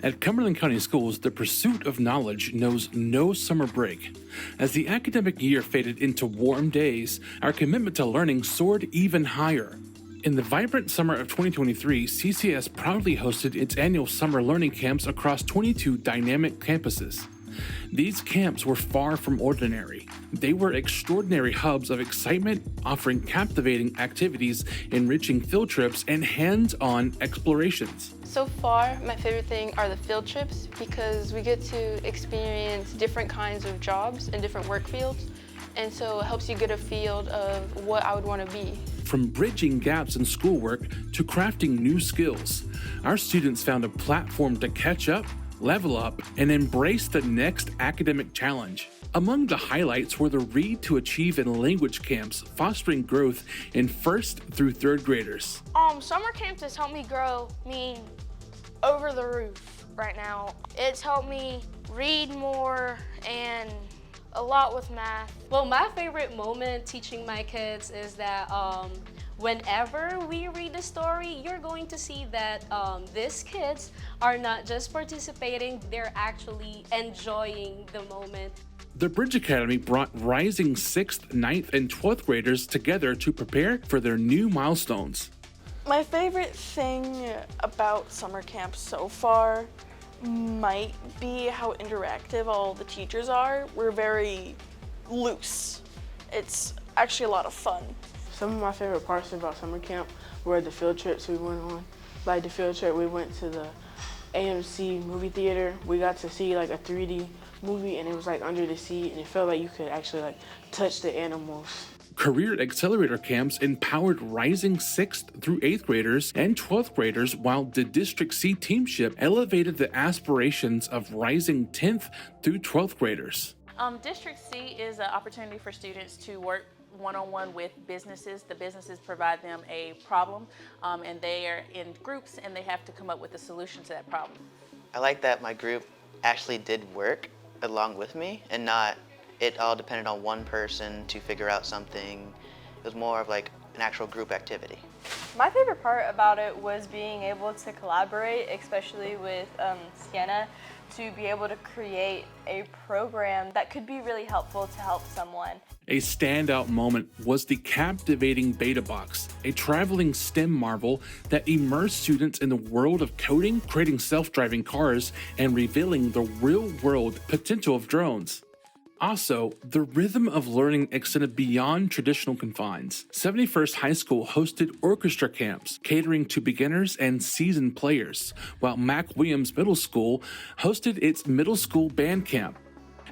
At Cumberland County Schools, the pursuit of knowledge knows no summer break. As the academic year faded into warm days, our commitment to learning soared even higher. In the vibrant summer of 2023, CCS proudly hosted its annual summer learning camps across 22 dynamic campuses. These camps were far from ordinary. They were extraordinary hubs of excitement, offering captivating activities, enriching field trips, and hands-on explorations. So far, my favorite thing are the field trips because we get to experience different kinds of jobs and different work fields, and so it helps you get a field of what I would want to be. From bridging gaps in schoolwork to crafting new skills, our students found a platform to catch up, level up, and embrace the next academic challenge. Among the highlights were the Read to Achieve and language camps, fostering growth in 1st through 3rd graders. Summer camps has helped me grow, over the roof right now. It's helped me read more and a lot with math. Well, my favorite moment teaching my kids is that whenever we read the story, you're going to see that these kids are not just participating, they're actually enjoying the moment. The Bridge Academy brought rising 6th, 9th, and 12th graders together to prepare for their new milestones. My favorite thing about summer camp so far might be how interactive all the teachers are. We're very loose. It's actually a lot of fun. Some of my favorite parts about summer camp were the field trips we went on. Like the field trip, we went to the AMC movie theater. We got to see like a 3D movie and it was like under the sea and it felt like you could actually like touch the animals. Career Accelerator camps empowered rising 6th through 8th graders and 12th graders, while the District C teamship elevated the aspirations of rising 10th through 12th graders. District C is an opportunity for students to work one-on-one with businesses. The businesses provide them a problem and they are in groups and they have to come up with a solution to that problem. I like that my group actually did work along with me and not it all depended on one person to figure out something. It was more of like an actual group activity. My favorite part about it was being able to collaborate, especially with Sienna, to be able to create a program that could be really helpful to help someone. A standout moment was the captivating Beta Box, a traveling STEM marvel that immersed students in the world of coding, creating self-driving cars, and revealing the real-world potential of drones. Also, the rhythm of learning extended beyond traditional confines. 71st High School hosted orchestra camps, catering to beginners and seasoned players, while Mac Williams Middle School hosted its middle school band camp.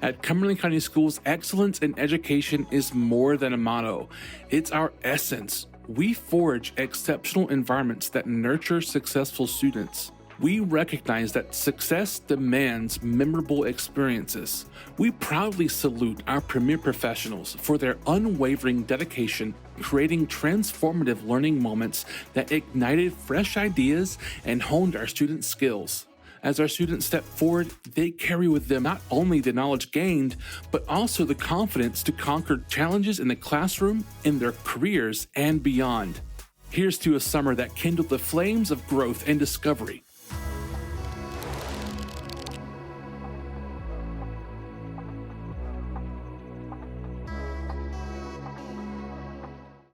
At Cumberland County Schools, excellence in education is more than a motto. It's our essence. We forge exceptional environments that nurture successful students. We recognize that success demands memorable experiences. We proudly salute our premier professionals for their unwavering dedication, creating transformative learning moments that ignited fresh ideas and honed our students' skills. As our students step forward, they carry with them not only the knowledge gained, but also the confidence to conquer challenges in the classroom, in their careers, and beyond. Here's to a summer that kindled the flames of growth and discovery,